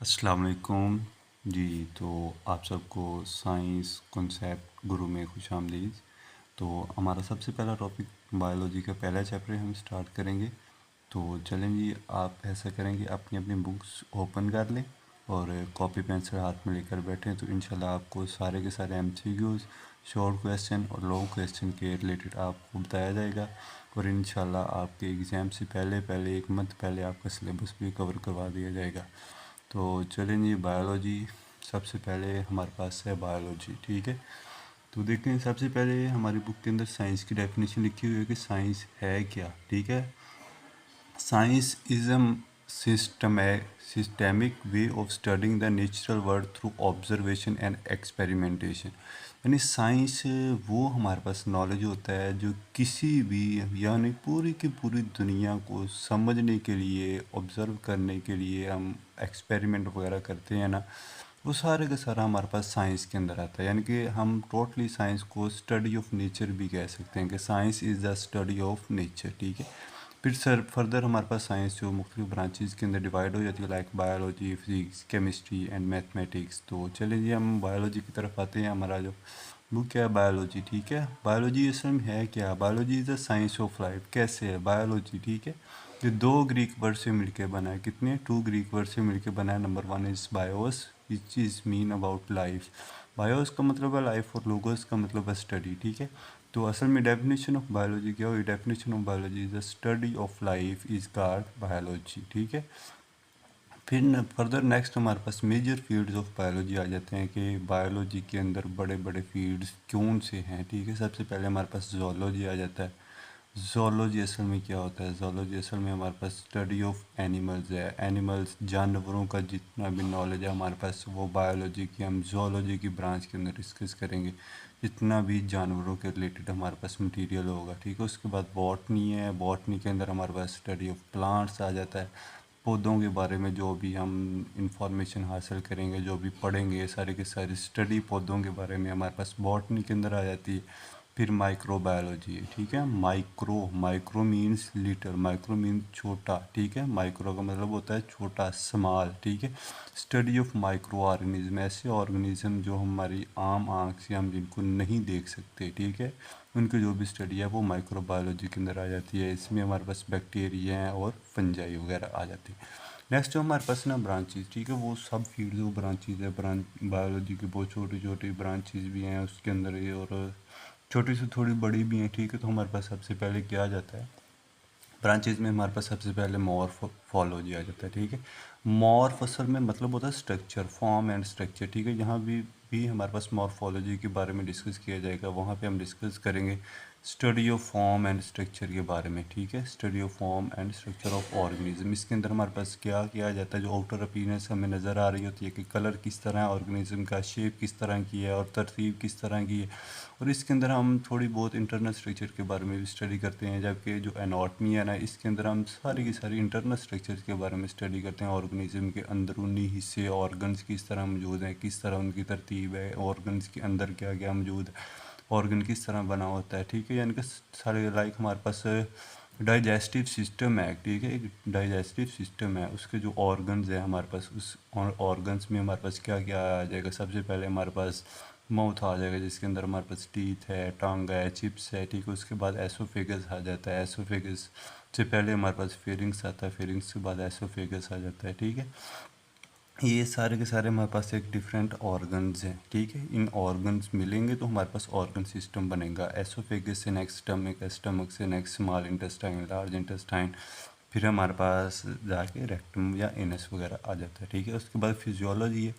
अस्सलाम वालेकुम जी। तो आप सबको साइंस कॉन्सेप्ट गुरु में खुश आमदीद। तो हमारा सबसे पहला टॉपिक बायोलॉजी का पहला चैप्टर हम स्टार्ट करेंगे। तो चलें जी, आप ऐसा करेंगे अपनी अपनी बुक्स ओपन कर लें और कॉपी पेंसिल हाथ में लेकर बैठें। तो इंशाल्लाह आपको सारे के सारे एमसीक्यूज़, शॉर्ट क्वेश्चन और लॉन्ग क्वेश्चन के रिलेटेड आपको बताया जाएगा और इंशाल्लाह आपके एग्ज़ाम से पहले पहले एक मंथ पहले आपका सिलेबस भी कवर करवा दिया जाएगा। तो चलें जी, बायोलॉजी सबसे पहले हमारे पास है बायोलॉजी। ठीक है, तो देखते हैं सबसे पहले हमारी बुक के अंदर साइंस की डेफिनेशन लिखी हुई है कि साइंस है क्या। ठीक है, science is a systemic way of studying the natural world through observation and experimentation. यानी साइंस वो हमारे पास नॉलेज होता है जो किसी भी, यानी पूरी की पूरी दुनिया को समझने के लिए, ऑब्ज़र्व करने के लिए हम एक्सपेरिमेंट वगैरह करते हैं ना, वो सारे का सारा हमारे पास साइंस के अंदर आता है। यानी कि हम टोटली साइंस को स्टडी ऑफ नेचर भी कह सकते हैं कि science is the study of nature. ठीक है, फिर सर फर्दर हमारे पास साइंस जो मुख्तलिफ ब्रांचेस के अंदर डिवाइड हो जाती है, like biology, physics, chemistry and mathematics. तो चलिए जी, हम बायोलॉजी की तरफ आते हैं। हमारा जो बुक क्या है बायोलॉजी। ठीक है, बायोलॉजी असल में है क्या? Biology is the science of life. कैसे है बायोलॉजी? ठीक है, ये दो ग्रीक वर्ड से मिलके बना है। कितने? टू ग्रीक वर्ड से मिलके बना है। Number one is BIOS which is mean about life. BIOS का मतलब है लाइफ और लोगोस का मतलब है स्टडी। ठीक है, तो असल में डेफिनेशन ऑफ बायोलॉजी क्या हुई? Definition of biology is the study of life is called biology. ठीक है, फिर फर्दर नेक्स्ट हमारे पास मेजर फील्ड्स ऑफ बायोलॉजी आ जाते हैं कि बायोलॉजी के अंदर बड़े बड़े फील्ड्स कौन से हैं। ठीक है, सबसे पहले हमारे पास जोलॉजी आ जाता है। जोलॉजी असल में क्या होता है? जोलॉजी असल में हमारे पास स्टडी ऑफ एनिमल्स है। एनिमल्स, जानवरों का जितना भी नॉलेज है हमारे पास, वो बायोलॉजी की हम जोलॉजी की ब्रांच के अंदर डिस्कस करेंगे। जितना भी जानवरों के रिलेटेड हमारे पास मटेरियल होगा। ठीक है, उसके बाद बॉटनी है। बॉटनी के अंदर हमारे पास स्टडी ऑफ प्लांट्स आ जाता है। पौधों के बारे में जो भी हम इंफॉर्मेशन हासिल करेंगे, जो भी पढ़ेंगे, सारे के सारे स्टडी पौधों के बारे में हमारे पास बॉटनी के अंदर आ जाती है। फिर माइक्रोबायोलॉजी है। ठीक है, micro, micro means little, micro means छोटा। ठीक है, माइक्रो का मतलब होता है छोटा, स्मॉल। ठीक है, स्टडी ऑफ माइक्रो ऑर्गेनिज्म, ऐसे ऑर्गेनिज्म जो हमारी आम आँख से हम जिनको नहीं देख सकते। ठीक है, उनकी जो भी स्टडी है वो माइक्रोबायोलॉजी के अंदर आ जाती है। इसमें हमारे पास बैक्टीरिया हैं और फंजाई वगैरह आ जाती है। नेक्स्ट जो हमारे पास ना ब्रांचेज। ठीक है, वो सब फील्ड वो ब्रांचेज है। बायोलॉजी की बहुत छोटी छोटी ब्रांचेज भी हैं उसके अंदर ही, और छोटी से थोड़ी बड़ी भी हैं। ठीक है, तो हमारे पास सबसे पहले क्या आ जाता है ब्रांचेज में? हमारे पास सबसे पहले मॉर्फोलॉजी आ जाता है। ठीक है, मॉर्फ असल में मतलब होता है स्ट्रक्चर, फॉर्म एंड स्ट्रक्चर। ठीक है, यहाँ भी हमारे पास मॉर्फोलॉजी के बारे में डिस्कस किया जाएगा। वहाँ पे हम डिस्कस करेंगे study of form and structure के बारे में। ठीक है, study of form and structure of organism. इसके अंदर हमारे पास क्या किया जाता है? जो आउटर अपीयरेंस हमें नज़र आ रही होती है कि कलर किस तरह है ऑर्गेनिज्म का, शेप किस तरह की है और तरतीब किस तरह की है। और इसके अंदर हम थोड़ी बहुत इंटरनल स्ट्रक्चर के बारे में भी स्टडी करते हैं। जबकि जो एनाटमी है ना, इसके अंदर हम सारी की सारी इंटरनल स्ट्रक्चर के बारे में स्टडी करते हैं। ऑर्गेनिज्म के अंदरूनी हिस्से, ऑर्गन्स किस तरह मौजूद हैं, किस तरह उनकी तरतीब है, ऑर्गन्स के अंदर क्या क्या मौजूद है, ऑर्गन किस तरह बना होता है। ठीक है, यानी कि सारे लाइक हमारे पास डाइजेस्टिव सिस्टम है। ठीक है, एक डाइजेस्टिव सिस्टम है, उसके जो ऑर्गन्स है हमारे पास, उस ऑर्गन्स में हमारे पास क्या क्या आ जाएगा? सबसे पहले हमारे पास माउथ आ जाएगा, जिसके अंदर हमारे पास टीथ है, टंग है, चिप्स है। ठीक है, उसके बाद एसोफेगस आ जाता है। एसोफेगस से पहले हमारे पास फेरिंग्स आता है, फेरिंग्स के बाद एसोफेगस आ जाता है। ठीक है, ये सारे के सारे हमारे पास एक डिफरेंट ऑर्गन्स हैं। ठीक है, इन ऑर्गन्स मिलेंगे तो हमारे पास ऑर्गन सिस्टम बनेगा। एसोफेगस से नेक्स्ट स्टमक है, स्टमक से next small intestine, large intestine, फिर हमारे पास जाके रेक्टम या एनस वगैरह आ जाता है। ठीक है, उसके बाद फिजियोलॉजी है।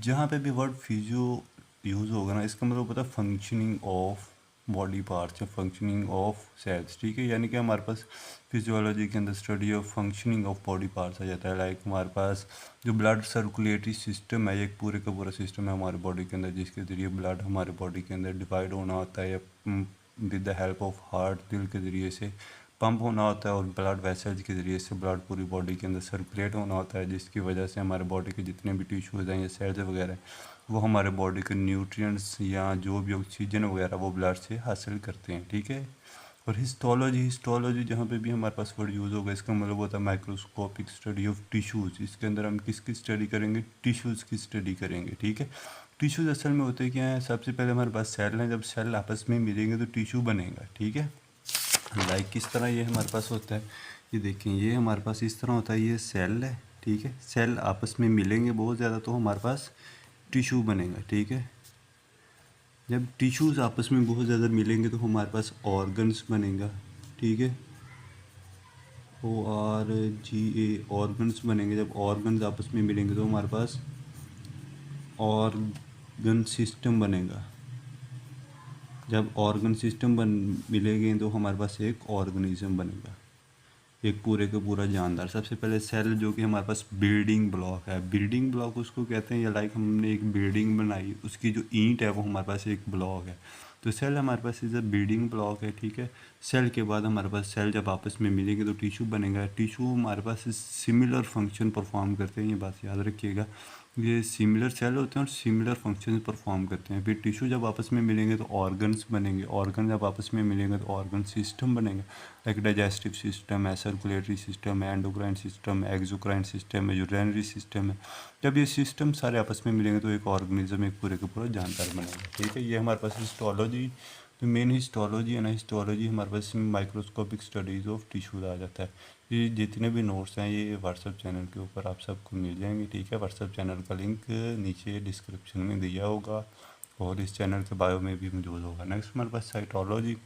जहाँ पे भी वर्ड फिजियो यूज़ होगा ना, इसका मतलब होता है फंक्शनिंग ऑफ बॉडी पार्ट्स या फंक्शनिंग ऑफ सेल्स। ठीक है, यानी कि हमारे पास फिजियोलॉजी के अंदर study of functioning of body parts आ जाता है। लाइक हमारे पास जो ब्लड सर्कुलेटरी सिस्टम है, एक पूरे का पूरा सिस्टम है हमारे बॉडी के अंदर, जिसके ज़रिए ब्लड हमारे बॉडी के अंदर डिवाइड होना होता है, या with the help of heart, दिल के ज़रिए से पंप होना होता है, और ब्लड वेसल्स के ज़रिए से ब्लड पूरी बॉडी के अंदर सर्कुलेट होना होता है, जिसकी वजह से हमारे बॉडी के जितने भी टिश्यूज़ हैं या सेल्स वगैरह, वो हमारे बॉडी के न्यूट्रिएंट्स या जो भी ऑक्सीजन वगैरह वो ब्लड से हासिल करते हैं। ठीक है, और हिस्टोलॉजी जहाँ पे भी हमारे पास वर्ड यूज़ होगा इसका मतलब होता है माइक्रोस्कोपिक स्टडी ऑफ टिश्यूज़। इसके अंदर हम किसकी स्टडी करेंगे? टिश्यूज़ की स्टडी करेंगे, ठीक है। टिश्यूज़ असल में होते क्या है? सबसे पहले हमारे पास सेल हैं, जब सेल आपस में मिलेंगे तो टिश्यू बनेगा, ठीक है। लाइक किस तरह ये हमारे पास होता है, ये देखें, ये हमारे पास इस तरह होता है, ये सेल है, ठीक है। सेल आपस में मिलेंगे बहुत ज़्यादा तो हमारे पास टिश्यू बनेगा, ठीक है। जब टिश्यूज़ आपस में बहुत ज़्यादा मिलेंगे तो हमारे पास ऑर्गन्स बनेगा, ठीक है। ORGA, ऑर्गन्स बनेंगे। जब ऑर्गन्स आपस में मिलेंगे तो हमारे पास ऑर्गन सिस्टम बनेगा। जब ऑर्गन सिस्टम मिलेंगे तो हमारे पास एक ऑर्गेनिज्म बनेगा, एक पूरे का पूरा जानदार। सबसे पहले सेल जो कि हमारे पास बिल्डिंग ब्लॉक है, बिल्डिंग ब्लॉक उसको कहते हैं, या लाइक हमने एक बिल्डिंग बनाई, उसकी जो ईंट है वो हमारे पास एक ब्लॉक है। तो सेल हमारे पास इज अ बिल्डिंग ब्लॉक है, ठीक है। सेल के बाद हमारे पास सेल जब आपस में मिलेंगे तो टिश्यू बनेगा। टिश्यू हमारे पास सिमिलर फंक्शन परफॉर्म करते हैं, ये बात याद रखिएगा। ये सिमिलर सेल होते हैं और सिमिलर फंक्शन परफॉर्म करते हैं। फिर टिश्यू जब आपस में मिलेंगे तो ऑर्गन्स बनेंगे, ऑर्गन जब आपस में मिलेंगे तो ऑर्गन सिस्टम बनेंगे, लाइक डाइजेस्टिव सिस्टम है, सर्कुलेटरी सिस्टम है, एंडोक्राइन सिस्टम है, एक्सोक्राइन सिस्टम है, यूरिनरी सिस्टम है। जब ये सिस्टम सारे आपस में मिलेंगे तो एक ऑर्गेनिज्म एक पूरे का पूरा जानदार बनेगा, ठीक है। ये हमारे पास हिस्टोलॉजी, तो मेन हिस्टोलॉजी है ना, हिस्टोलॉजी हमारे पास माइक्रोस्कोपिक स्टडीज़ ऑफ टिश्यूज आ जाता है। ये जितने भी नोट्स हैं ये व्हाट्सएप चैनल के ऊपर आप सबको मिल जाएंगे, ठीक है। व्हाट्सएप चैनल का लिंक नीचे डिस्क्रिप्शन में दिया होगा और इस चैनल के बायो में भी मौजूद होगा। नेक्स्ट हमारे पास साइटोलॉजी।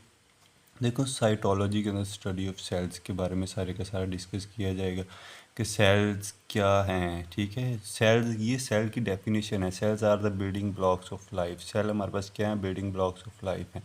देखो साइटोलॉजी के अंदर स्टडी ऑफ सेल्स के बारे में सारे का सारा डिस्कस किया जाएगा कि सेल्स क्या हैं, ठीक है। सेल्स, ये सेल की डेफिनेशन है, cells are the building blocks of life. Cell हमारे पास क्या है? बिल्डिंग ब्लॉक्स ऑफ लाइफ हैं,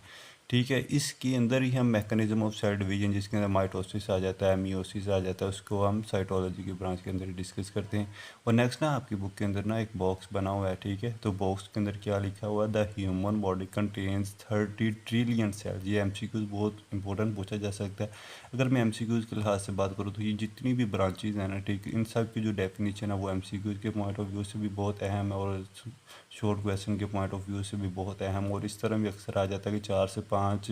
ठीक है। इसके अंदर ही हम मैकेनिज्म ऑफ सेल डिवीजन, जिसके अंदर माइटोसिस आ जाता है, मियोसिस आ जाता है, उसको हम साइटोलॉजी की ब्रांच के अंदर ही डिस्कस करते हैं। और नेक्स्ट ना आपकी बुक के अंदर ना एक बॉक्स बना हुआ है, ठीक है। तो बॉक्स के अंदर क्या लिखा हुआ है? The human body contains 30 trillion cells. ये MCQs बहुत इंपॉर्टेंट पूछा जा सकता है। अगर मैं MCQs के लिहाज से बात करूँ तो ये जितनी भी ब्रांचेज हैं ना, ठीक, इन सब की जो डेफिनेशन है वो MCQs के पॉइंट ऑफ व्यू से भी बहुत अहम है और शॉर्ट क्वेश्चन के पॉइंट ऑफ व्यू से भी बहुत अहम। और इस तरह भी अक्सर आ जाता है कि 4 से 5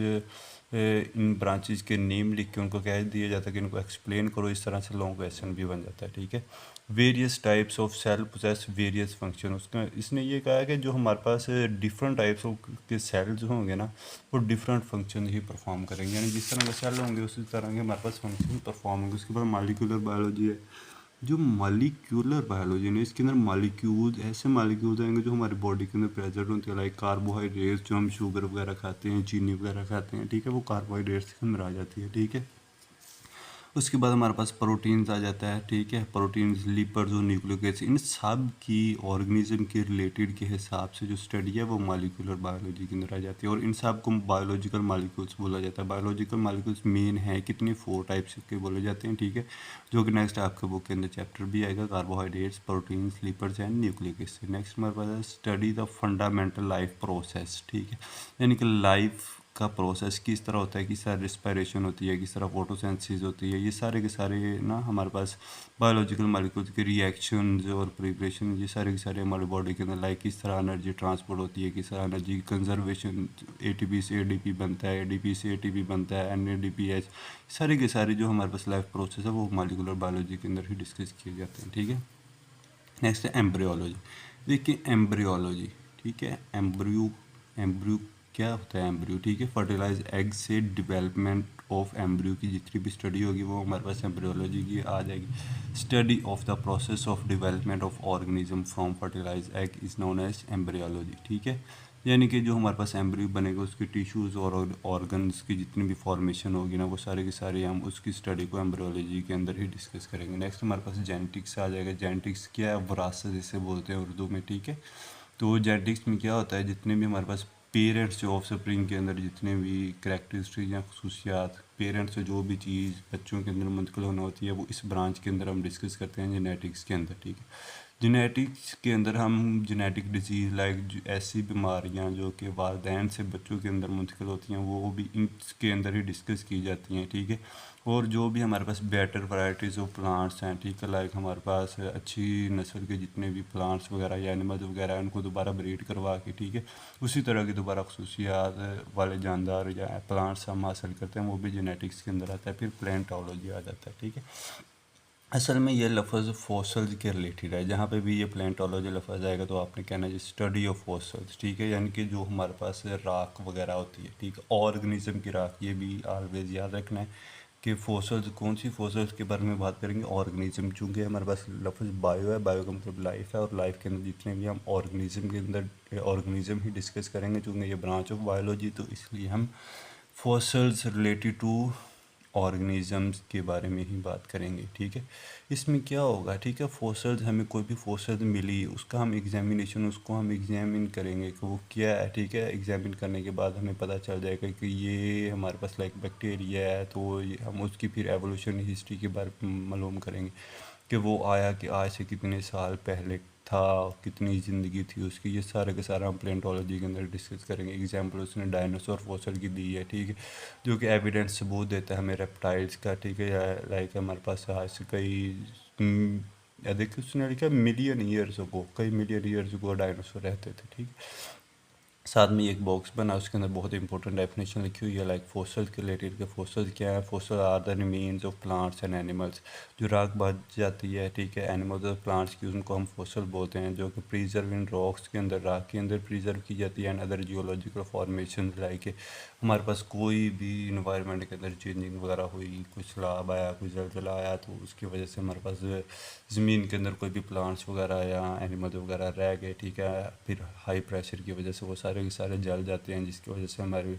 इन ब्रांचेज के नेम लिख के उनको कह दिया जाता है कि इनको एक्सप्लेन करो, इस तरह से लॉन्ग क्वेश्चन भी बन जाता है, ठीक है। Various types of cell possess various function. उसका इसने ये कहा है कि जो हमारे पास डिफरेंट टाइप्स ऑफ के सेल जो होंगे ना वो डिफरेंट फंक्शन ही परफॉर्म करेंगे, यानी जिस तरह के सेल होंगे उसी तरह के हमारे पास फंक्शन परफॉर्म होंगे। उसके बाद मॉलिक्यूलर बायोलॉजी है। जो मॉलिक्यूलर बायोलॉजी ने, इसके अंदर मॉलिक्यूल्स, ऐसे मॉलिक्यूल्स आएंगे जो हमारी बॉडी के अंदर प्रेजेंट होते हैं, लाइक कार्बोहाइड्रेट्स, जो हम शुगर वगैरह खाते हैं, चीनी वगैरह खाते हैं, ठीक है, वो कार्बोहाइड्रेट्स के अंदर आ जाती है, ठीक है। उसके बाद हमारे पास प्रोटीन्स आ जाता है, ठीक है। प्रोटीन्स, लिपिड्स और न्यूक्लिक एसिड, इन सब की ऑर्गेनिज्म के रिलेटेड के हिसाब से जो स्टडी है वो मॉलिक्यूलर बायोलॉजी के अंदर आ जाती है। और इन सब को बायोलॉजिकल मॉलिक्यूल्स बोला जाता है। बायोलॉजिकल मॉलिक्यूल्स मेन है कितने, 4 टाइप्स के बोले जाते हैं, ठीक है, जो कि नेक्स्ट आपके बुक के अंदर चैप्टर भी आएगा, carbohydrates, proteins, lipids and nucleic acid. Next हमारे पास है study the fundamental life process, ठीक है, यानी कि लाइफ का प्रोसेस किस तरह होता है, किस तरह रिस्पायरेशन होती है, किस तरह फोटोसिंथेसिस होती है, ये सारे के सारे ना हमारे पास बायोलॉजिकल मॉलिक्यूल्स के रिएक्शंस और प्रिपरेशन, ये सारे के सारे हमारी बॉडी के अंदर, लाइक किस तरह एनर्जी ट्रांसपोर्ट होती है, किस तरह एनर्जी कंजर्वेशन, ATP से ADP बनता है, ADP से ATP बनता है, NADPH, सारे के सारे जो हमारे पास लाइफ प्रोसेस है वो मॉलिक्यूलर बायोलॉजी के अंदर ही डिस्कस किए जाते हैं, ठीक है। नेक्स्ट है एम्ब्रियोलॉजी। देखिए एम्ब्रियोलॉजी, ठीक है, एम्ब्रियो, एम्ब्रियो क्या होता है? एम्ब्रियो, ठीक है, फर्टिलाइज एग से डेवलपमेंट ऑफ एम्ब्रियो की जितनी भी स्टडी होगी वो हमारे पास एम्ब्रियोलॉजी की आ जाएगी। Study of the process of development of organism from fertilize egg is known as embryology, ठीक है। यानी कि जो हमारे पास एम्ब्रियो बनेगा उसके टिश्यूज़ और ऑर्गन्स की जितनी भी फॉर्मेशन होगी ना वो सारे के सारे हम उसकी स्टडी को एम्ब्रियोलॉजी के अंदर ही डिस्कस करेंगे। नेक्स्ट हमारे पास जेनेटिक्स आ जाएगा। जेनेटिक्स क्या है? विरासत जिसे बोलते हैं उर्दू में, ठीक है। तो जेनेटिक्स में क्या होता है, जितने भी हमारे पास पेरेंट्स जो ऑफस्प्रिंग के अंदर जितने भी करैक्टरिस्टिक या खसूसियात पेरेंट्स से जो भी चीज़ बच्चों के अंदर मुंतकिल होना होती है वो इस ब्रांच के अंदर हम डिस्कस करते हैं जेनेटिक्स के अंदर, ठीक है। जेनेटिक्स के अंदर हम जेनेटिक डिजीज़ लाइक ऐसी बीमारियां जो कि वालिदैन से बच्चों के अंदर मुंतकिल होती हैं वो भी इनके अंदर ही डिस्कस की जाती हैं, ठीक है। और जो भी हमारे पास बेटर वैरायटीज़ ऑफ प्लांट्स हैं, ठीक है, लाइक हमारे पास अच्छी नस्ल के जितने भी प्लांट्स वगैरह या एनिमल्स वगैरह हैं उनको दोबारा ब्रीड करवा के, ठीक है, उसी तरह की दोबारा खसूसियात वाले जानदार या प्लांट्स हम हासिल करते हैं, वो भी जेनेटिक्स के अंदर आता है, फिर प्लेंटोलॉजी आ जाता है, ठीक है। असल में ये लफ्ज़ फॉसल्स के रिलेटेड है, जहाँ पे भी ये प्लेंटोलॉजी लफ्ज़ आएगा तो आपने कहना है स्टडी ऑफ फॉसल्स, ठीक है, यानी कि जो हमारे पास राख वगैरह होती है, ठीक है, ऑर्गेनिज्म की राख, ये भी ऑलवेज याद रखना है कि फॉसल्स कौन सी फॉसल्स के बारे में बात करेंगे, ऑर्गेनिज्म, चूँकि हमारे पास लफ्ज़ बायो है, बायो का मतलब लाइफ है, और लाइफ के अंदर जितने भी हम ऑर्गेनिज्म के अंदर ऑर्गेनिज्म ही डिस्कस करेंगे, चूँकि ये ब्रांच ऑफ बायोलॉजी, तो इसलिए हम फॉसल्स रिलेटेड टू ऑर्गेनिजम्स के बारे में ही बात करेंगे, ठीक है। इसमें क्या होगा, ठीक है, फॉसल्स, हमें कोई भी फॉसल मिली, उसका हम एग्जामिनेशन, उसको हम एग्जामिन करेंगे कि वो क्या है, ठीक है। एग्जामिन करने के बाद हमें पता चल जाएगा कि ये हमारे पास लाइक बैक्टीरिया है, तो हम उसकी फिर एवोल्यूशन हिस्ट्री के बारे में मालूम करेंगे कि वो आया कि आज से कितने साल पहले था, कितनी ज़िंदगी थी उसकी, ये सारे के सारा हम प्लेंटोलॉजी के अंदर डिस्कस करेंगे। एग्जाम्पल उसने डायनासोर फॉसल की दी है, ठीक है, जो कि एविडेंस सबूत देता है हमें रेप्टाइल्स का, ठीक है, या लाइक हमारे पास आज से कई या देखिए उसने लिखा मिलियन ईयर्स को, कई मिलियन ईयर्स को डायनासोर रहते थे, ठीक है। साथ में एक बॉक्स बना, उसके अंदर बहुत इंपॉर्टेंट डेफिनेशन लिखी हुई है लाइक फोसल के रिलेटेड, के फोसल क्या है, fossil are the remains of plants and animals, जो राख बच जाती है, ठीक है, एनिमल्स और प्लांट्स की, उनको हम फोसल बोलते हैं, जो कि प्रिजर्व इन रॉक्स के अंदर, राख के अंदर प्रिजर्व की जाती है, and other geological formation, like हमारे पास कोई भी इन्वायरमेंट के अंदर चेंजिंग वगैरह हुई, कुछ सैलाब आया, कुछ जलजला आया, तो उसकी वजह से हमारे पास ज़मीन के अंदर कोई भी प्लांट्स वगैरह या एनिमल वगैरह रह गए, ठीक है, फिर हाई प्रेशर की वजह से वो सारे के सारे जल जाते हैं, जिसकी वजह से हमारी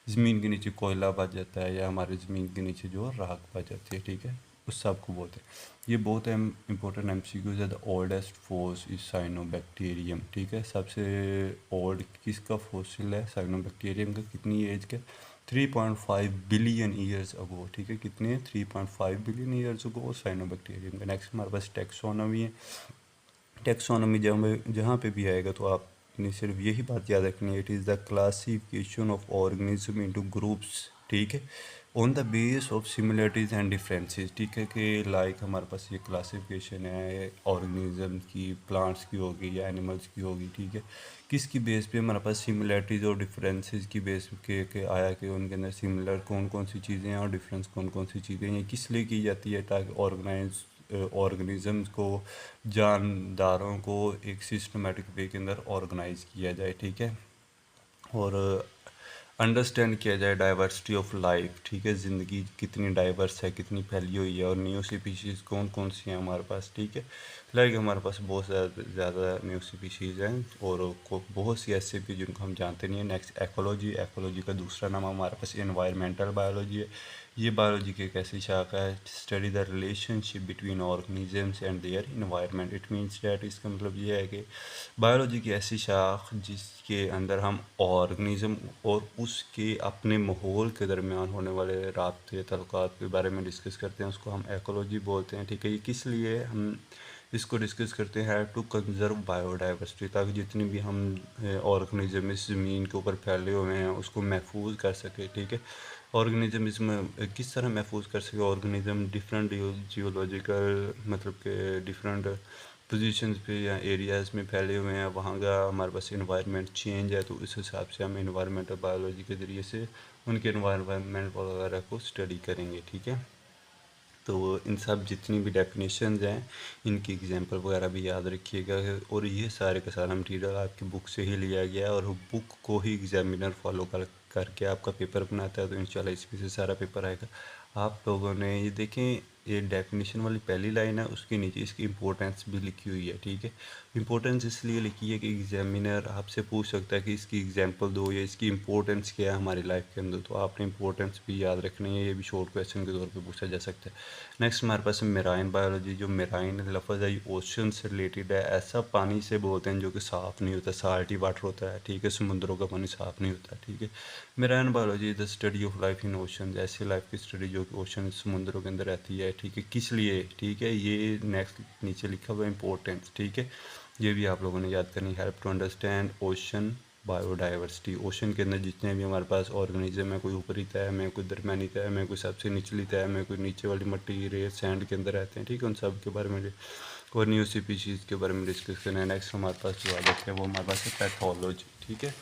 ज़मीन के नीचे कोयला बच जाता है, या हमारी ज़मीन के नीचे जो राख बच जाती है, ठीक है, उस सब को बोलते हैं। ये बहुत इंपॉर्टेंट MCQs है। The oldest fossil is cyanobacterium, ठीक है, सबसे ओल्ड किसका फॉसिल है, साइनोबैक्टीरियम का, कितनी एज का, 3.5 बिलियन ईयर्स अगो, ठीक है, कितने, 3.5 बिलियन ईयर्स अगो साइनोबैक्टीरियम का। नेक्स्ट हमारे पास टेक्सोनॉमी है। टेक्सोनॉमी जहाँ पे भी आएगा तो आपने सिर्फ यही बात याद रखनी है, it is the classification of organism into groups, ठीक है, on the base of similarities and differences, ठीक है, कि लाइक हमारे पास ये क्लासिफिकेशन है ऑर्गेनिज्म की, प्लांट्स की होगी या एनिमल्स की होगी, ठीक है, किसकी बेस पे हमारे पास सिमिलरिटीज़ और डिफरेंसेस की बेस के आया कि उनके अंदर सिमिलर कौन कौन सी चीज़ें हैं और डिफरेंस कौन कौन सी चीज़ें हैं, किस लिए की जाती है, ताकि ऑर्गेनिजम्स को, जानदारों को एक सिस्टमेटिक वे के अंदर ऑर्गेनाइज किया जाए, ठीक है, और अंडरस्टैंड किया जाए डाइवर्सिटी ऑफ लाइफ, ठीक है, ज़िंदगी कितनी डाइवर्स है, कितनी फैली हुई है, और न्यू स्पीशीज़ कौन कौन सी हैं हमारे पास, ठीक है, लाइक हमारे पास बहुत ज़्यादा न्यू स्पीशीज़ हैं, और बहुत सी ऐसे भी जिनको हम जानते नहीं हैं। नेक्स्ट एकोलॉजी, एकोलॉजी का दूसरा नाम हमारे पास एनवायरमेंटल बायोलॉजी है। ये बायोलॉजी की एक ऐसी शाखा है, study the relationship between organisms and their environment. It means that, इसका मतलब ये है कि बायोलॉजी की ऐसी शाख जिसके अंदर हम ऑर्गेनिज्म और उसके अपने माहौल के दरमियान होने वाले राब्ते तल्लुकात के बारे में डिस्कस करते हैं, उसको हम एकोलॉजी बोलते हैं, ठीक है। ये किस लिए हम इसको डिस्कस करते हैं, टू कंजर्व बायोडाइवर्सिटी, ताकि जितनी भी हम ऑर्गेनिज्म इस ज़मीन के ऊपर फैले हुए हैं उसको महफूज कर सके, ठीक है। ऑर्गेनिज्म इसमें किस तरह महफूज कर सके, ऑर्गेनिज्म डिफरेंट जियोलॉजिकल मतलब के डिफरेंट पोजीशंस पे या एरियाज़ में फैले हुए हैं, वहाँ का हमारे पास इन्वायरमेंट चेंज है, तो इस हिसाब से हम इन्वायरमेंटल बायोलॉजी के ज़रिए से उनके इन्वायरमेंट वगैरह को स्टडी करेंगे, ठीक है। तो इन सब जितनी भी डेफिनेशंस हैं इनकी एग्जांपल वगैरह भी याद रखिएगा, और ये सारे का सारा मटेरियल आपकी बुक से ही लिया गया है, और बुक को ही एग्जामिनर फॉलो करके आपका पेपर बनाता है, तो इंशाल्लाह इसमें से सारा पेपर आएगा। आप लोगों ने ये देखें, ये डेफिनेशन वाली पहली लाइन है, उसके नीचे इसकी इंपॉर्टेंस भी लिखी हुई है, ठीक है। इंपॉर्टेंस इसलिए लिखी है कि एग्जामिनर आपसे पूछ सकता है कि इसकी एग्जांपल दो या इसकी इंपॉर्टेंस क्या है हमारी लाइफ के अंदर, तो आपने इंपॉर्टेंस भी याद रखनी है, ये भी शॉर्ट क्वेश्चन के तौर पे पूछा जा सकता है। नेक्स्ट हमारे पास मेराइन बायोलॉजी, जो मेराइन लफ्ज़ है ये ओशन से रिलेटेड है, ऐसा पानी से बोलते हैं जो कि साफ़ नहीं होता, साल्टी वाटर होता है, ठीक है, समुद्रों का पानी साफ़ नहीं होता, ठीक है। Marine biology is the study of life in ocean, ऐसी लाइफ की स्टडी जो कि ओशन समुद्रों के अंदर रहती है, ठीक है। किस लिए, ठीक है, ये नेक्स्ट नीचे लिखा हुआ इंपॉर्टेंस, ठीक है, ये भी आप लोगों ने याद करनी। Help to understand ocean biodiversity. Ocean के अंदर जितने भी हमारे पास ऑर्गेनिज्म है, कोई ऊपरी तह में, कोई दरमियानी तह में, कोई सबसे निचली तह में, कोई नीचे वाली मट्टी रेत सैंड के अंदर रहते हैं, ठीक है, उन सब के बारे में और न्यू स्पीशीज़ के बारे में डिस्कस करना है। नेक्स्ट हमारे पास जो आ जाता है वो हमारे पास है पैथोलॉजी, ठीक है।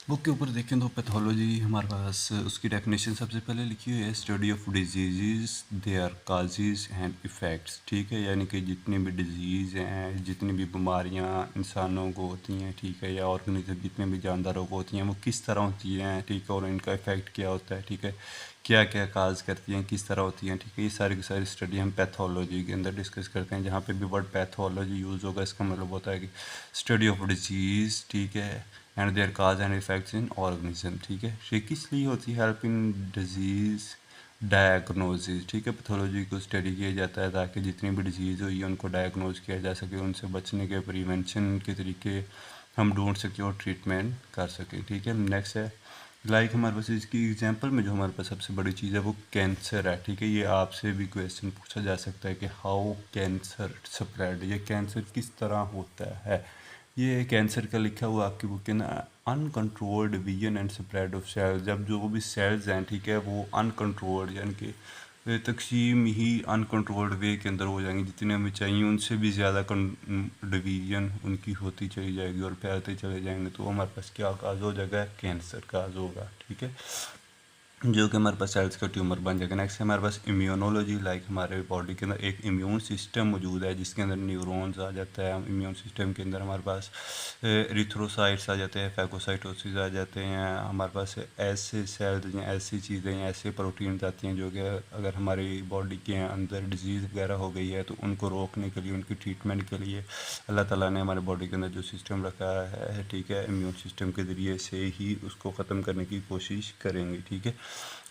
बुक के ऊपर देखें तो पैथोलॉजी हमारे पास उसकी डेफिनेशन सबसे पहले लिखी हुई है, study of disease, their causes and effects, ठीक है, यानी कि जितनी भी डिजीज़ हैं, जितनी भी बीमारियां इंसानों को होती हैं, ठीक है, या ऑर्गेनिज्म जितने भी जानदारों को होती हैं, वो किस तरह होती हैं, ठीक है, और इनका इफ़ेक्ट क्या होता है, ठीक है, क्या क्या काज करती हैं, किस तरह होती हैं, ठीक है, ये सारी की सारी स्टडी हम पैथोलॉजी के अंदर डिस्कस करते हैं। जहाँ पे भी वर्ड पैथोलॉजी यूज़ होगा इसका मतलब होता है कि स्टडी ऑफ डिजीज़, ठीक है, and their cause and effects in organism, ठीक है। ये किस लिए होती है? हेल्प इन डिजीज़ डायग्नोसिस, ठीक है, पैथोलॉजी को स्टडी किया जाता है ताकि जितनी भी डिजीज़ हुई है उनको डायग्नोज किया जा सके, उनसे बचने के प्रिवेंशन के तरीके हम ढूंढ सकें और ट्रीटमेंट कर सकें, ठीक है। नेक्स्ट है हमारे पास इसकी एग्जांपल में जो हमारे पास सबसे बड़ी चीज़ है वो कैंसर है, ठीक है। ये आपसे भी क्वेश्चन पूछा जा सकता है कि हाउ कैंसर स्प्रेड, ये कैंसर किस तरह होता है। ये कैंसर का लिखा हुआ आपकी बुक के ना, uncontrolled division and spread of cells, जब जो भी सेल्स हैं, ठीक है, वो अनकंट्रोल्ड यानी कि तकसीम ही अनकंट्रोल्ड वे के अंदर हो जाएंगी, जितने हमें चाहिए उनसे भी ज़्यादा डिवीजन उनकी होती चली जाएगी और फैलते चले जाएंगे, तो हमारे पास क्या काज हो जाएगा? कैंसर काज होगा, ठीक है, जो कि हमारे पास सेल्स का ट्यूमर बन जाएगा। नेक्स्ट हमारे पास इम्यूनोलॉजी, हमारे बॉडी के अंदर एक इम्यून सिस्टम मौजूद है जिसके अंदर न्यूरॉन्स आ जाता है। इम्यून सिस्टम के अंदर हमारे पास एरिथ्रोसाइट्स आ जाते हैं, फैगोसाइटोसिस आ जाते हैं, हमारे पास ऐसे सेल्स या ऐसी चीज़ें या ऐसे प्रोटीन्स आती हैं जो कि अगर हमारी बॉडी के अंदर डिजीज़ वगैरह हो गई है तो उनको रोकने के लिए, उनकी ट्रीटमेंट के लिए अल्लाह ताला ने हमारे बॉडी के अंदर जो सिस्टम रखा है, ठीक है, इम्यून सिस्टम के ज़रिए से ही उसको ख़त्म करने की कोशिश करेंगे, ठीक है।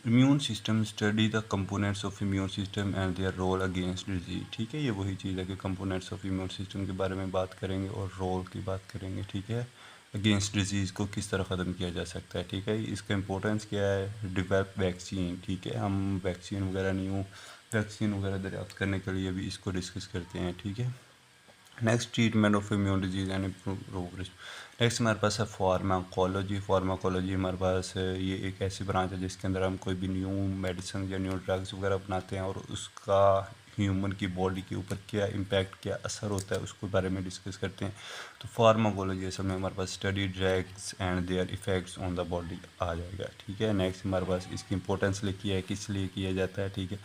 Immune system study the components of immune system and their role against disease, ठीक है, ये वही चीज़ है कि कंपोनेंट्स ऑफ इम्यून सिस्टम के बारे में बात करेंगे और रोल की बात करेंगे, ठीक है, अगेंस्ट डिजीज़ को किस तरह ख़त्म किया जा सकता है, ठीक है। इसका इंपॉर्टेंस क्या है? डिवेलप वैक्सीन, ठीक है, हम वैक्सीन वगैरह न्यू वैक्सीन वगैरह दरियाफ्त करने के लिए भी इसको डिस्कस करते हैं, ठीक है। Next treatment of immune disease and progress. Next हमारे पास है फार्माकोलॉजी। फार्माकोलॉजी हमारे पास ये एक ऐसी ब्रांच है जिसके अंदर हम कोई भी न्यू मेडिसिन या न्यू ड्रग्स वगैरह बनाते हैं और उसका ह्यूमन की बॉडी के ऊपर क्या इम्पैक्ट, क्या असर होता है, उसके बारे में डिस्कस करते हैं। तो फार्माकोलॉजी असल में हमारे पास study drugs and their effects on the body आ जाएगा, ठीक है। नेक्स्ट हमारे पास इसकी इंपॉर्टेंस लिखी है, किस लिए किया जाता है, ठीक है।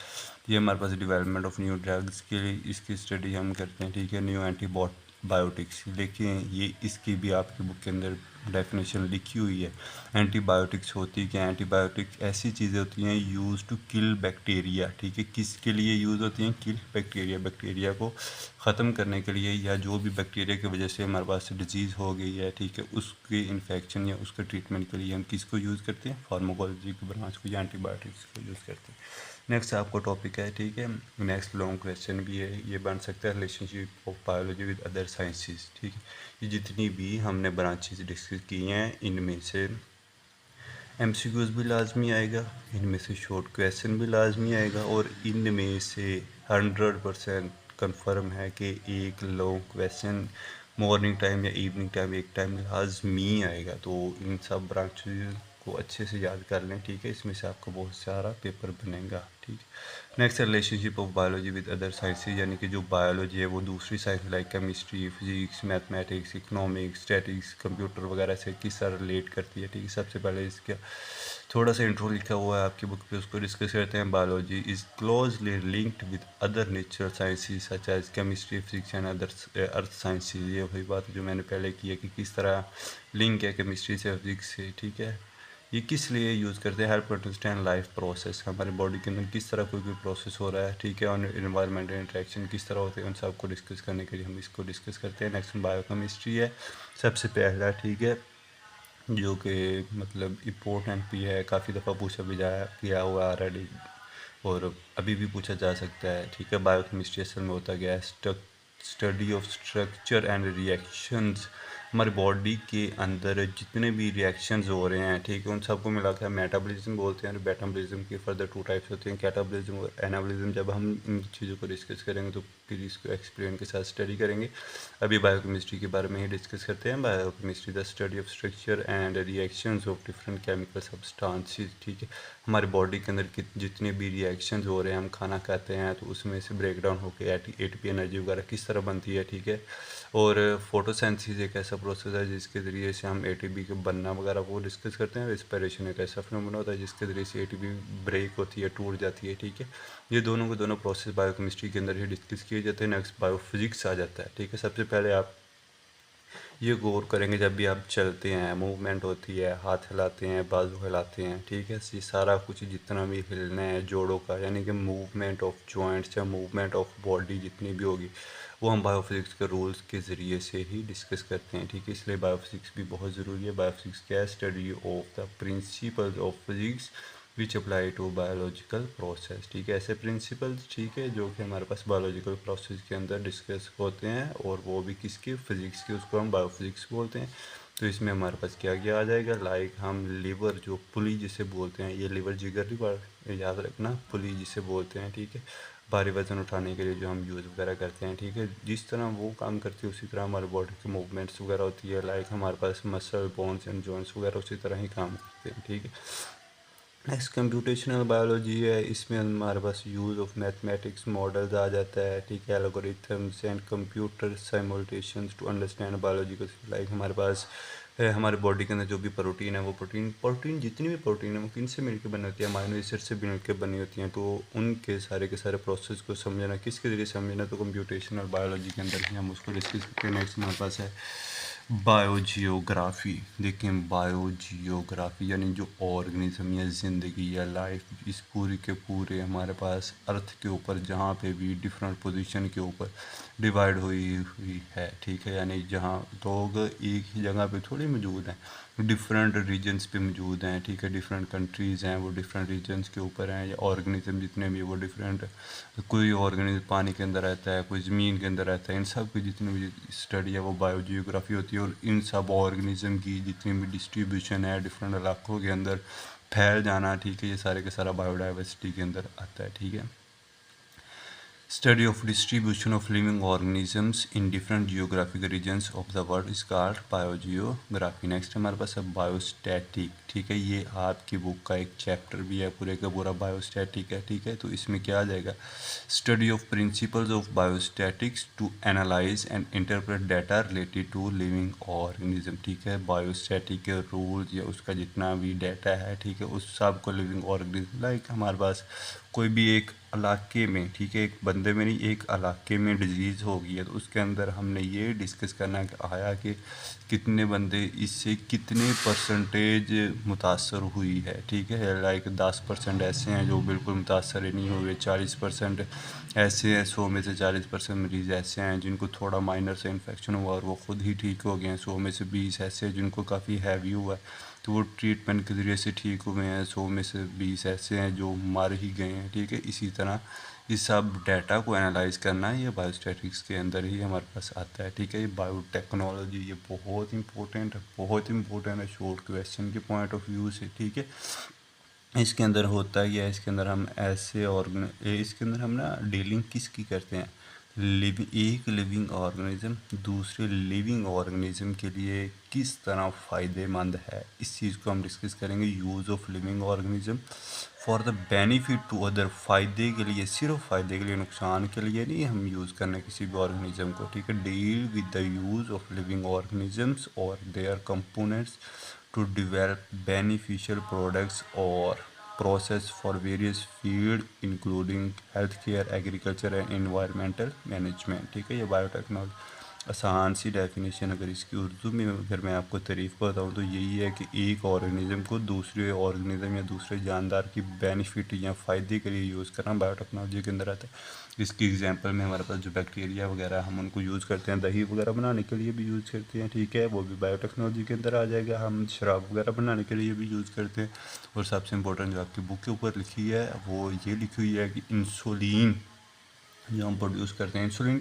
ये हमारे पास डेवलपमेंट ऑफ न्यू ड्रग्स के लिए इसकी स्टडी हम करते हैं, ठीक है। न्यू एंटीबायोटिक्स, देखिए ये इसकी भी आपकी बुक के अंदर डेफिनेशन लिखी हुई है। एंटीबायोटिक्स होती क्या? एंटीबायोटिक्स ऐसी चीज़ें होती हैं यूज़ टू किल बैक्टीरिया, ठीक है, किसके लिए यूज़ होती हैं? किल बैक्टीरिया, बैक्टीरिया को ख़त्म करने के लिए, या जो भी बैक्टीरिया की वजह से हमारे पास डिजीज़ हो गई है, ठीक है, उसके इन्फेक्शन या उसके ट्रीटमेंट के लिए हम किसको यूज़ करते हैं? फार्माकोलॉजी की ब्रांच को या एंटीबायोटिक्स को यूज़ करते हैं। नेक्स्ट आपको टॉपिक है, ठीक है, नेक्स्ट लॉन्ग क्वेश्चन भी है, ये बन सकता है relationship of biology with other sciences, ठीक है। ये जितनी भी हमने ब्रांचेस डिस्कस की हैं इनमें से एमसीक्यूज़ भी लाजमी आएगा, इनमें से शॉर्ट क्वेश्चन भी लाजमी आएगा और इनमें से 100% कन्फर्म है कि एक लॉन्ग क्वेश्चन मॉर्निंग टाइम या इवनिंग टाइम एक टाइम लाजमी आएगा। तो इन सब ब्रांचेस को अच्छे से याद कर लें, ठीक है, इसमें से आपको बहुत सारा पेपर बनेगा, ठीक है। Next relationship of biology with other sciences, यानी कि जो बायोलॉजी है वो दूसरी science like chemistry, physics, mathematics, economics, statics, computer वगैरह से किस तरह रिलेट करती है, ठीक है। सबसे पहले इसका थोड़ा सा इंट्रो लिखा हुआ है आपकी बुक पे, उसको डिस्कस करते हैं। Biology is closely linked with other natural sciences such as chemistry, physics and other earth sciences. ये वही बात है जो मैंने पहले की है कि किस तरह लिंक है केमिस्ट्री से, फिजिक्स से, ठीक है। ये किस लिए यूज़ करते हैं? Help to understand life process, हमारी बॉडी के अंदर किस तरह कोई प्रोसेस हो रहा है, ठीक है, और इन्वायरमेंटल इंटरेक्शन किस तरह होते हैं, उन सबको डिस्कस करने के लिए हम इसको डिस्कस करते हैं। नेक्स्ट बायोकेमिस्ट्री है सबसे पहला, ठीक है, जो कि मतलब इम्पोर्टेंट भी है, काफ़ी दफ़ा पूछा भी जा किया हुआ ऑलरेडी और अभी भी पूछा जा सकता है, ठीक है। बायोकेमिस्ट्री असल में होता गया है study of structure and reactions, हमारी बॉडी के अंदर जितने भी रिएक्शंस हो रहे हैं, ठीक है, उन सबको मिला के मेटाबॉलिज्म बोलते हैं। और मेटाबॉलिज्म की फर्दर 2 टाइप्स होते हैं, कैटाबॉलिज्म और एनाबॉलिज्म। जब हम इन चीज़ों को डिस्कस करेंगे तो प्रैक्टिकली इसको एक्सप्लेन के साथ स्टडी करेंगे। अभी बायोकेमिस्ट्री के बारे में ही डिस्कस करते हैं। Biochemistry the study of structure and reactions of different chemical substances, ठीक है। हमारे बॉडी के अंदर जितने भी रिएक्शंस हो रहे हैं, हम खाना खाते हैं तो उसमें से ब्रेक डाउन होकर एटीपी एनर्जी वगैरह किस तरह बनती है, ठीक है। और फोटोसिंथेसिस एक ऐसा प्रोसेस है जिसके ज़रिए से हम एटीपी के बनना वगैरह वो डिस्कस करते हैं। रेस्पिरेशन एक ऐसा फिनोमेना होता है जिसके ज़रिए से एटीपी ब्रेक होती है, टूट जाती है, ठीक है। ये दोनों के दोनों प्रोसेस बायोकेमिस्ट्री के अंदर ही डिस्कस किए जाते हैं। नेक्स्ट बायोफिजिक्स आ जाता है, ठीक है। सबसे पहले आप ये गौर करेंगे, जब भी आप चलते हैं, मूवमेंट होती है, हाथ हिलाते हैं, बाजू हिलाते हैं, ठीक है, ये सारा कुछ जितना भी हिलना है जोड़ों का, यानी कि मूवमेंट ऑफ जॉइंट्स या मूवमेंट ऑफ बॉडी जितनी भी होगी, वो हम बायोफिजिक्स के रूल्स के ज़रिए से ही डिस्कस करते हैं, ठीक है। इसलिए बायोफिजिक्स भी बहुत ज़रूरी है। बायोफिजिक्स क्या है? Study of the principles of physics which apply to biological process, ठीक है। ऐसे प्रिंसिपल्स, ठीक है, जो कि हमारे पास बायोलॉजिकल प्रोसेस के अंदर डिस्कस होते हैं, और वो भी किसके? फिजिक्स के, उसको हम बायोफिजिक्स बोलते हैं। तो इसमें हमारे पास क्या क्या आ जाएगा? लाइक हम लीवर, जो पुली जिसे बोलते हैं, ये लीवर जिगर लीवर याद रखना, पुली जिसे बोलते हैं, ठीक है। भारी वजन उठाने के लिए जो हम यूज़ वगैरह करते हैं, ठीक है। जिस तरह वो काम करती है उसी तरह हमारे बॉडी की मूवमेंट्स वगैरह होती है। लाइक हमारे पास मसल, बोन्स एंड जॉइंट्स वगैरह उसी तरह ही काम करते हैं, ठीक है। नेक्स्ट कंप्यूटेशनल बायोलॉजी है। इसमें हमारे पास यूज़ ऑफ मैथमेटिक्स मॉडल्स आ जाता है, ठीक है। Algorithms and computer simulations to understand biological, like हमारे पास हमारे बॉडी के अंदर जो भी प्रोटीन है, वो प्रोटीन जितनी भी प्रोटीन है वो किन से मिलकर बनी होती है? अमाइनो एसिड से मिलकर बनी होती हैं। तो उनके सारे के सारे प्रोसेस को समझना किसके ज़रिए समझना? तो कंप्यूटेशनल बायोलॉजी के अंदर ही हम उसको डिस्कस करते हैं। नेक्स्ट हमारे पास है बायोजियोग्राफी। देखिए, बायोजियोग्राफी यानी जो ऑर्गेनिज्म या ज़िंदगी या लाइफ इस पूरी के पूरे हमारे पास अर्थ के ऊपर जहाँ पे भी डिफरेंट पोजीशन के ऊपर डिवाइड हुई है, ठीक है। यानी जहाँ लोग एक ही जगह पे थोड़ी मौजूद हैं, डिफरेंट रीजन्स पे मौजूद हैं, ठीक है। डिफरेंट कंट्रीज़ हैं, वो डिफरेंट रीजन्स के ऊपर हैं। या ऑर्गेनिज्म जितने भी वो डिफरेंट, कोई ऑर्गेनिज्म पानी के अंदर रहता है, कोई ज़मीन के अंदर रहता है, इन सब की जितनी भी स्टडी है वो बायोजियोग्राफी होती है। और इन सब ऑर्गेनिज्म की जितनी भी डिस्ट्रीब्यूशन है डिफरेंट इलाकों के अंदर फैल जाना, ठीक है, ये सारे के सारा बायोडाइवर्सिटी के अंदर आता है, ठीक है। Study of distribution of living organisms in different geographic regions of the world is called biogeography. Next हमारे पास है बायोस्टैटिक, ठीक है। ये आपकी बुक का एक चैप्टर भी है, पूरे का पूरा बायोस्टैटिक है, ठीक है। तो इसमें क्या आ जाएगा? Study of principles of biostatics to analyse and interpret data related to living organism, ठीक है। बायोस्टैटिक के रूल्स या उसका जितना भी डाटा है, ठीक है, उस सब को लिविंग ऑर्गेनिज्म, लाइक हमारे पास कोई भी एक इलाके में, ठीक है, एक बंदे में नहीं, एक इलाके में डिजीज़ हो गई है, तो उसके अंदर हमने ये डिस्कस करना आया कि कितने बंदे इससे कितने परसेंटेज मुतासर हुई है, ठीक है। लाइक 10% ऐसे हैं जो बिल्कुल मुतासर ही नहीं हुए, 40% ऐसे हैं, 100 में से 40% मरीज़ ऐसे हैं जिनको थोड़ा माइनर से इन्फेक्शन हुआ और वो ख़ुद ही ठीक हो गए हैं। 100 में से 20 ऐसे हैं जिनको काफ़ी हैवी हुआ है तो वो ट्रीटमेंट के ज़रिए से ठीक हुए हैं। 100 में से 20 ऐसे हैं जो मर ही गए हैं, ठीक है। इसी तरह इस सब डाटा को एनालाइज करना ये बायोस्टैटिक्स के अंदर ही हमारे पास आता है, ठीक है। ये बायोटेक्नोलॉजी ये बहुत इंपॉर्टेंट है, बहुत इंपॉर्टेंट है शॉर्ट क्वेश्चन के पॉइंट ऑफ व्यू से, ठीक है। इसके अंदर होता है, इसके अंदर हम ऐसे इसके अंदर हम ना डीलिंग किसकी करते हैं? एक लिविंग ऑर्गेनिज्म दूसरे लिविंग ऑर्गेनिज्म के लिए किस तरह फ़ायदेमंद है, इस चीज़ को हम डिस्कस करेंगे। Use of living organism for the benefit to other, फ़ायदे के लिए, सिर्फ फ़ायदे के लिए, नुकसान के लिए नहीं हम यूज़ करना किसी भी ऑर्गेनिज्म को, ठीक है। Deal with the use of living organisms और their components to develop beneficial products or process for various field including healthcare, agriculture and environmental management, ठीक है। ये बायोटेक्नोलॉजी आसान सी डेफिनेशन अगर इसकी उर्दू में अगर मैं आपको तारीफ़ बताऊँ तो यही है कि एक ऑर्गेनिज्म को दूसरे ऑर्गेनिज्म या दूसरे जानदार की बेनिफिट या फ़ायदे के लिए यूज़ करना बायोटेक्नोलॉजी के अंदर आता है। इसकी एग्जांपल में हमारे पास जो बैक्टीरिया वगैरह हम उनको यूज़ करते हैं, दही वगैरह बनाने के लिए भी यूज़ करते हैं, ठीक है, वो भी बायोटेक्नोलॉजी के अंदर आ जाएगा। हम शराब वगैरह बनाने के लिए भी यूज़ करते हैं। और सबसे इम्पोर्टेंट जो आपकी बुक के ऊपर लिखी है वो ये लिखी हुई है कि इंसुलिन जो हम प्रोड्यूस करते हैं, इंसुलिन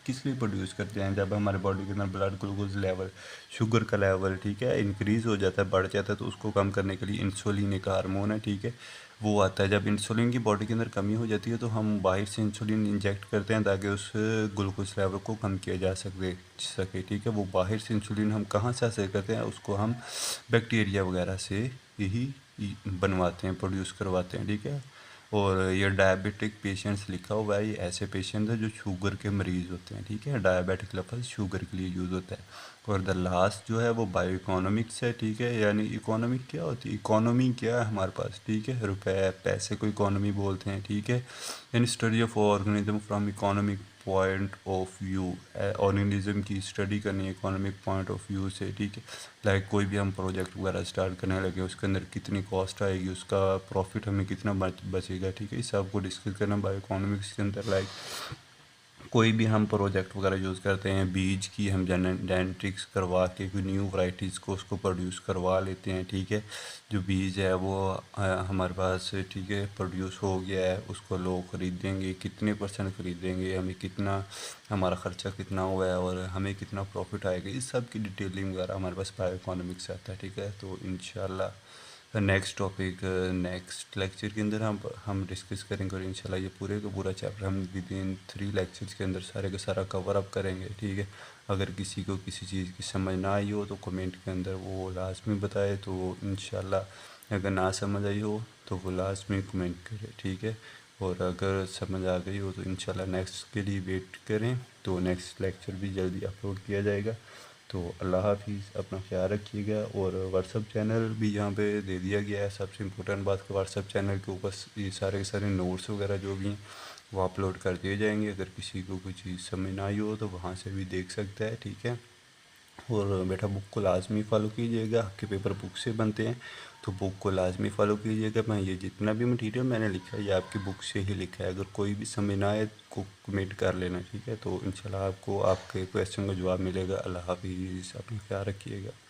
किस लिए प्रोड्यूस करते हैं? जब हमारे बॉडी के अंदर ब्लड ग्लूकोज लेवल, शुगर का लेवल, ठीक है, इंक्रीज़ हो जाता है, बढ़ जाता है, तो उसको कम करने के लिए इंसुलिन एक हार्मोन है, ठीक है, वो आता है जब इंसुलिन की बॉडी के अंदर कमी हो जाती है तो हम बाहर से इंसुलिन इंजेक्ट करते हैं ताकि उस ग्लूकोज लेवल को कम किया जा सके ठीक है। वो बाहर से इंसुलिन हम कहाँ से हासिल करते हैं, उसको हम बैक्टीरिया वगैरह से यही बनवाते हैं, प्रोड्यूस करवाते हैं ठीक है। और ये डायबिटिक पेशेंट्स लिखा हुआ है, ये ऐसे पेशेंट हैं जो शुगर के मरीज़ होते हैं ठीक है। डायबिटिक लफ्ज़ शुगर के लिए यूज़ होता है। और द लास्ट जो है वो बायो इकोनॉमिक्स है ठीक है। यानी इकोनॉमिक क्या होती है, इकोनॉमी क्या है हमारे पास ठीक है, रुपए पैसे को इकोनॉमी बोलते हैं ठीक है। यानी study of organism from economic point of view, organism की स्टडी करनी है इकोनॉमिक पॉइंट ऑफ व्यू से ठीक है। लाइक कोई भी हम प्रोजेक्ट वगैरह स्टार्ट करने लगे, उसके अंदर कितनी कॉस्ट आएगी, उसका प्रॉफिट हमें कितना बचेगा ठीक है। इस सब को डिस्कस करना बायो इकोनॉमिक्स के अंदर। लाइक कोई भी हम प्रोजेक्ट वगैरह यूज़ करते हैं, बीज की हम जेनेटिक्स करवा के कोई न्यू वैरायटीज़ को उसको प्रोड्यूस करवा लेते हैं ठीक है। जो बीज है वो हमारे पास ठीक है प्रोड्यूस हो गया है, उसको लोग ख़रीदेंगे, कितने परसेंट ख़रीदेंगे, हमें कितना, हमारा ख़र्चा कितना हुआ है और हमें कितना प्रॉफिट आएगा, इस सब की डिटेलिंग वगैरह हमारे पास बायो इकोनॉमिक्स आता है ठीक है। तो इंशाल्लाह नेक्स्ट टॉपिक नेक्स्ट लेक्चर के अंदर हम डिस्कस करेंगे और इंशाल्लाह ये पूरे का पूरा चैप्टर हम विद इन 3 लेक्चर्स के अंदर सारे का सारा कवर अप करेंगे ठीक है। अगर किसी को किसी चीज़ की समझ ना आई हो तो कमेंट के अंदर वो लाजमी बताए, तो इंशाल्लाह अगर ना समझ आई हो तो वो लाजमी कमेंट करे ठीक है। और अगर समझ आ गई हो तो इंशाल्लाह नेक्स्ट के लिए वेट करें, तो नेक्स्ट लेक्चर भी जल्दी अपलोड किया जाएगा। तो अल्लाह हाफिज़, अपना ख्याल रखिएगा। और व्हाट्सअप चैनल भी यहाँ पे दे दिया गया है। सबसे इम्पोर्टेंट बात कि व्हाट्सअप चैनल के ऊपर ये सारे के सारे नोट्स वगैरह जो भी हैं वो अपलोड कर दिए जाएंगे। अगर किसी को कोई चीज़ समझ ना आई हो तो वहाँ से भी देख सकता है ठीक है। और बेटा बुक को लाजमी फ़ॉलो कीजिएगा, आपके पेपर बुक से बनते हैं तो बुक को लाजमी फ़ॉलो कीजिएगा। मैं ये जितना भी मटेरियल मैंने लिखा है ये आपकी बुक से ही लिखा है। अगर कोई भी समझ ना आए को कमेंट कर लेना ठीक है। तो इंशाल्लाह आपको आपके क्वेश्चन का जवाब मिलेगा। अल्लाह हाफिज़, अपना ख्याल रखिएगा।